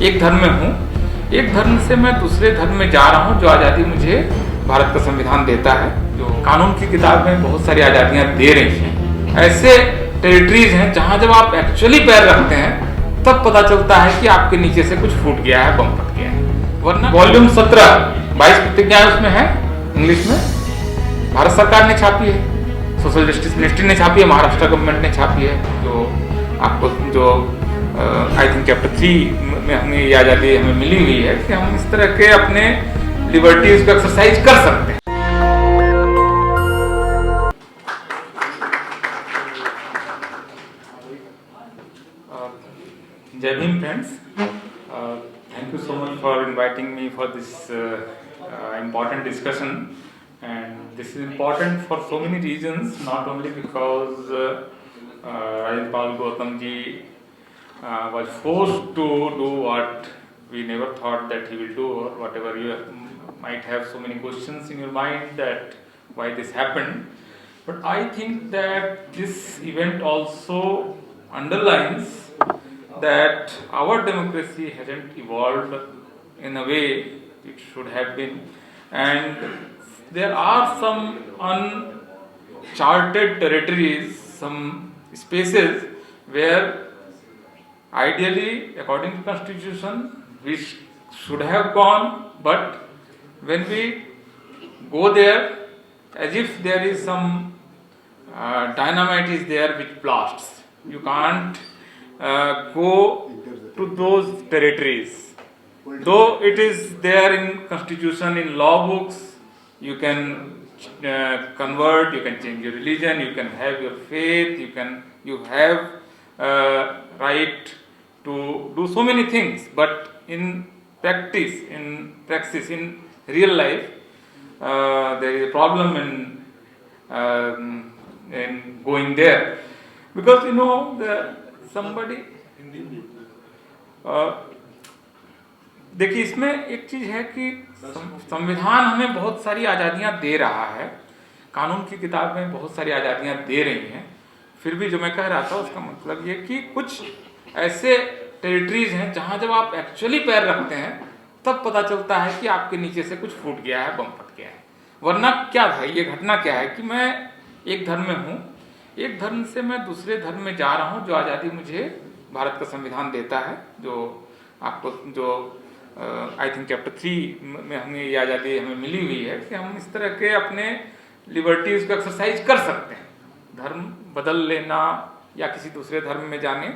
एक धर्म में हूँ, एक धर्म से मैं दूसरे धर्म में जा रहा हूँ जो आज़ादी मुझे भारत का संविधान देता है, जो कानून की किताब में बहुत सारी आज़ादियाँ दे रही हैं। ऐसे टेरिटरीज हैं जहाँ जब आप एक्चुअली पैर रखते हैं तब पता चलता है कि आपके नीचे से कुछ फूट गया है, बम फट गया है। वरना वॉल्यूम 17 22 प्रतिज्ञाएं उसमें है, इंग्लिश में भारत सरकार ने छापी है, सोशल जस्टिस मिनिस्ट्री ने छापी है, महाराष्ट्र गवर्नमेंट ने छापी है। जो आपको जो आई थिंक चैप्टर 3 में हमें ये आज़ादी हमें मिली हुई है कि हम इस तरह के अपने लिबर्टीज को एक्सरसाइज कर सकते हैं। जय Bhim friends, thank you so much for inviting me for this important discussion, and this is important for so many reasons, not only because Rajendra Gautam ji was forced to do what we never thought that he will do, or whatever you might have so many questions in your mind that why this happened, but I think that this event also underlines that our democracy hasn't evolved in a way it should have been, and there are some uncharted territories, some spaces where ideally according to constitution we should have gone, but when we go there, as if there is some dynamite is there which blasts, you can't go to those territories. Though it is there in constitution, in law books, you can convert, you can change your religion, you can have your faith, you have right to do so many things, but in practice, in real life, there is a problem in going there, because somebody देखिए, इसमें एक चीज है कि संविधान हमें बहुत सारी आज़ादियाँ दे रहा है, कानून की किताब में बहुत सारी आज़ादियाँ दे रही हैं, फिर भी जो मैं कह रहा था उसका मतलब ये कि कुछ ऐसे टेरिटरीज हैं जहाँ जब आप एक्चुअली पैर रखते हैं तब पता चलता है कि आपके नीचे से कुछ फूट गया है, बम फट गया है। वरना क्या था, ये घटना क्या है कि मैं एक धर्म में हूँ, एक धर्म से मैं दूसरे धर्म में जा रहा हूँ जो आज़ादी मुझे भारत का संविधान देता है, जो आपको जो आई थिंक चैप्टर 3 में हमें ये आज़ादी हमें मिली हुई है कि हम इस तरह के अपने लिबर्टीज को एक्सरसाइज कर सकते हैं। धर्म बदल लेना या किसी दूसरे धर्म में जाने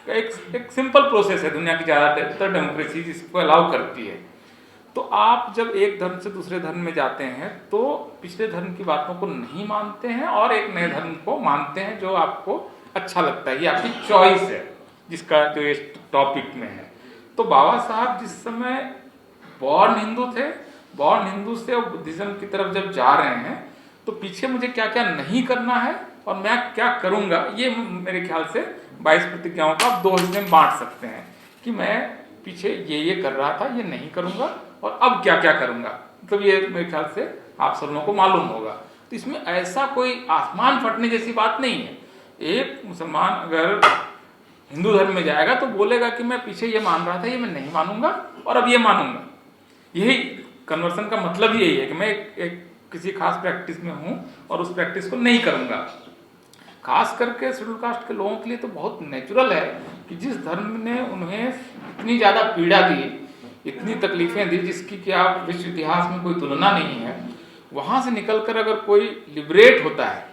का एक सिंपल प्रोसेस है, दुनिया की ज़्यादातर डेमोक्रेसी जिसको अलाउ करती है। तो आप जब एक धर्म से दूसरे धर्म में जाते हैं तो पिछले धर्म की बातों को नहीं मानते हैं और एक नए धर्म को मानते हैं जो आपको अच्छा लगता है, ये आपकी चॉइस है, जिसका जो इस टॉपिक में है। तो बाबा साहब जिस समय बॉर्न हिंदू थे, बॉर्न हिंदू से बुद्धिज्म की तरफ जब जा रहे हैं तो पीछे मुझे क्या क्या नहीं करना है और मैं क्या करूंगा, ये मेरे ख्याल से 22 प्रतिज्ञाओं का आप 2 हिस्से में बांट सकते हैं कि मैं पीछे ये कर रहा था, ये नहीं करूंगा और अब क्या क्या करूंगा। मतलब ये मेरे ख्याल से आप सब लोगों को मालूम होगा। तो इसमें ऐसा कोई आसमान फटने जैसी बात नहीं है। एक मुसलमान अगर हिंदू धर्म में जाएगा तो बोलेगा कि मैं पीछे ये मान रहा था, ये मैं नहीं मानूंगा और अब ये मानूंगा। यही कन्वर्सन का मतलब ही यही है कि मैं एक किसी खास प्रैक्टिस में हूँ और उस प्रैक्टिस को नहीं करूंगा। खास करके शेड्यूल कास्ट के लोगों के लिए तो बहुत नेचुरल है कि जिस धर्म ने उन्हें इतनी ज़्यादा पीड़ा दी, इतनी तकलीफें दी, जिसकी कि आप विश्व इतिहास में कोई तुलना नहीं है, वहाँ से निकलकर अगर कोई लिबरेट होता है,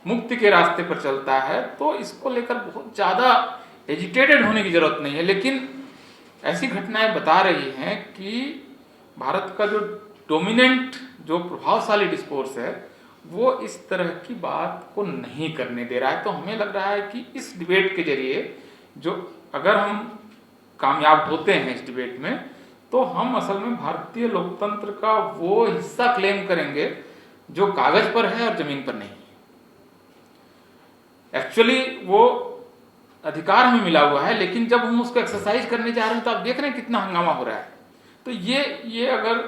मुक्ति के रास्ते पर चलता है, तो इसको लेकर बहुत ज़्यादा एजिटेटेड होने की ज़रूरत नहीं है। लेकिन ऐसी घटनाएं बता रही हैं कि भारत का जो डोमिनेंट, जो प्रभावशाली डिस्कोर्स है, वो इस तरह की बात को नहीं करने दे रहा है। तो हमें लग रहा है कि इस डिबेट के जरिए जो अगर हम कामयाब होते हैं इस डिबेट में, तो हम असल में भारतीय लोकतंत्र का वो हिस्सा क्लेम करेंगे जो कागज पर है और जमीन पर नहीं। एक्चुअली वो अधिकार हमें मिला हुआ है, लेकिन जब हम उसको एक्सरसाइज करने जा रहे हैं तो आप देख रहे हैं कितना हंगामा हो रहा है। तो ये अगर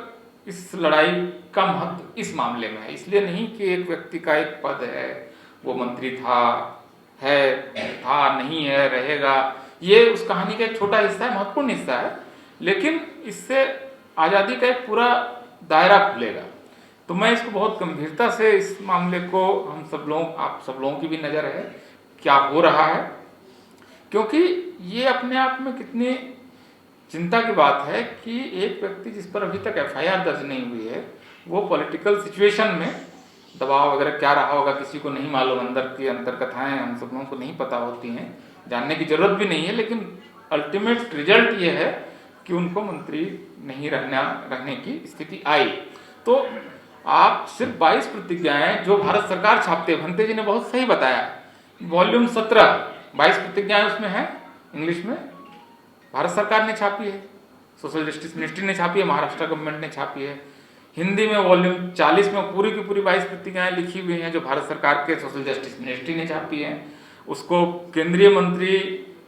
इस लड़ाई का महत्व इस मामले में है, इसलिए नहीं कि एक व्यक्ति का एक पद है, वो मंत्री था, नहीं है, रहेगा, ये उस कहानी का एक छोटा हिस्सा है, महत्वपूर्ण हिस्सा है, लेकिन इससे आज़ादी का एक पूरा दायरा खुलेगा। तो मैं इसको बहुत गंभीरता से, इस मामले को हम सब लोग, आप सब लोगों की भी नज़र है क्या हो रहा है, क्योंकि ये अपने आप में कितनी चिंता की बात है कि एक व्यक्ति जिस पर अभी तक FIR दर्ज नहीं हुई है, वो पॉलिटिकल सिचुएशन में दबाव वगैरह क्या रहा होगा किसी को नहीं मालूम, अंदर की अंतर कथाएं हम सब लोगों को नहीं पता होती हैं, जानने की जरूरत भी नहीं है, लेकिन अल्टीमेट रिजल्ट ये है कि उनको मंत्री नहीं रहने की स्थिति आई। तो आप सिर्फ 22 प्रतिज्ञाएं जो भारत सरकार छापते, भंते जी ने बहुत सही बताया, वॉल्यूम 17 22 प्रतिज्ञाएं उसमें है, इंग्लिश में भारत सरकार ने छापी है, सोशल जस्टिस मिनिस्ट्री ने छापी है, महाराष्ट्र गवर्नमेंट ने छापी है। हिंदी में वॉल्यूम 40 में पूरी की पूरी 22 प्रतिज्ञाएं लिखी हुई हैं जो भारत सरकार के सोशल जस्टिस मिनिस्ट्री ने छापी हैं। उसको केंद्रीय मंत्री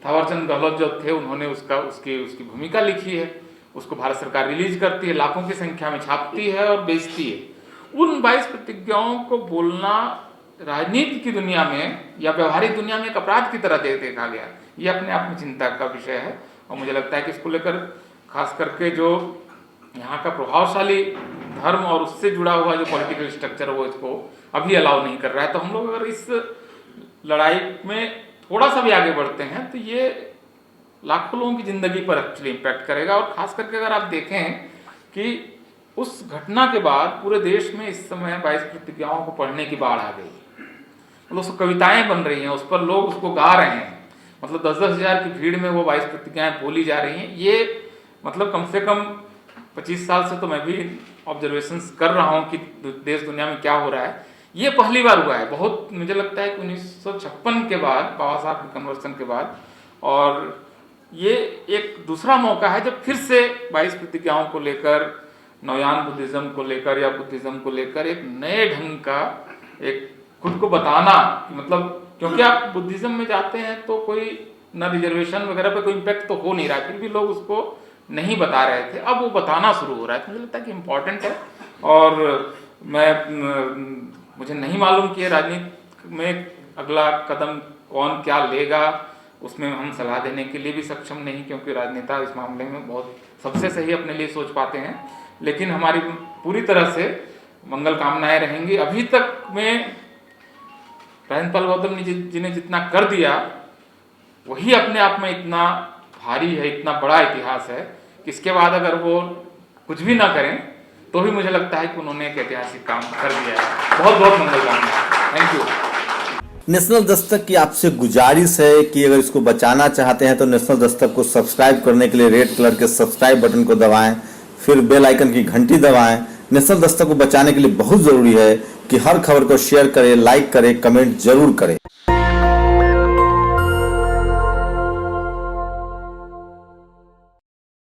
थावरचंद गहलोत जो थे उन्होंने उसकी भूमिका लिखी है, उसको भारत सरकार रिलीज करती है, लाखों की संख्या में छापती है और बेचती है। उन 22 प्रतिज्ञाओं को बोलना राजनीति की दुनिया में या व्यवहारिक दुनिया में एक अपराध की तरह देखा गया, ये अपने आप में चिंता का विषय है। और मुझे लगता है कि इसको लेकर खास करके जो यहाँ का प्रभावशाली धर्म और उससे जुड़ा हुआ जो पॉलिटिकल स्ट्रक्चर वो इसको अभी अलाउ नहीं कर रहा है। तो हम लोग अगर इस लड़ाई में थोड़ा सा भी आगे बढ़ते हैं तो ये लाखों लोगों की ज़िंदगी पर एक्चुअली इम्पैक्ट करेगा। और ख़ास करके अगर आप देखें कि उस घटना के बाद पूरे देश में इस समय 22 प्रतिज्ञाओं को पढ़ने की बाढ़ आ गई, मतलब उसको कविताएं बन रही हैं, उस पर लोग उसको गा रहे हैं, मतलब 10-10 हज़ार की भीड़ में वो 22 प्रतिज्ञाएं बोली जा रही हैं। ये मतलब कम से कम 25 साल से तो मैं भी ऑब्जर्वेशंस कर रहा हूँ कि देश दुनिया में क्या हो रहा है, ये पहली बार हुआ है। बहुत मुझे लगता है कि 1956 के बाद, बाबा साहब के कन्वर्सन के बाद, और ये एक दूसरा मौका है जब फिर से 22 प्रतिज्ञाओं को लेकर, नवयान बुद्धिज्म को लेकर या बुद्धिज्म को लेकर एक नए ढंग का एक खुद को बताना, मतलब क्योंकि आप बुद्धिज्म में जाते हैं तो कोई न रिजर्वेशन वगैरह पे कोई इम्पैक्ट तो हो नहीं रहा है, फिर भी लोग उसको नहीं बता रहे थे, अब वो बताना शुरू हो रहा है। तो मुझे लगता है कि इम्पॉर्टेंट है। और मुझे नहीं मालूम कि राजनीति में अगला कदम कौन क्या लेगा, उसमें हम सलाह देने के लिए भी सक्षम नहीं, क्योंकि राजनेता इस मामले में बहुत सबसे सही अपने लिए सोच पाते हैं। लेकिन हमारी पूरी तरह से मंगल कामनाएं रहेंगी। अभी तक में राजेंद्र गौतम जी ने जितना कर दिया वही अपने आप में इतना भारी है, इतना बड़ा इतिहास है कि इसके बाद अगर वो कुछ भी ना करें तो भी मुझे लगता है कि उन्होंने एक ऐतिहासिक काम कर दिया है। बहुत बहुत मंगल कामनाएं। Thank you. नेशनल दस्तक की आपसे गुजारिश है कि अगर इसको बचाना चाहते हैं तो नेशनल दस्तक को सब्सक्राइब करने के लिए रेड कलर के सब्सक्राइब बटन को दबाएं, फिर बेल आइकन की घंटी दबाएं। नेशनल दस्तक को बचाने के लिए बहुत जरूरी है कि हर खबर को शेयर करें, लाइक करें, कमेंट जरूर करें।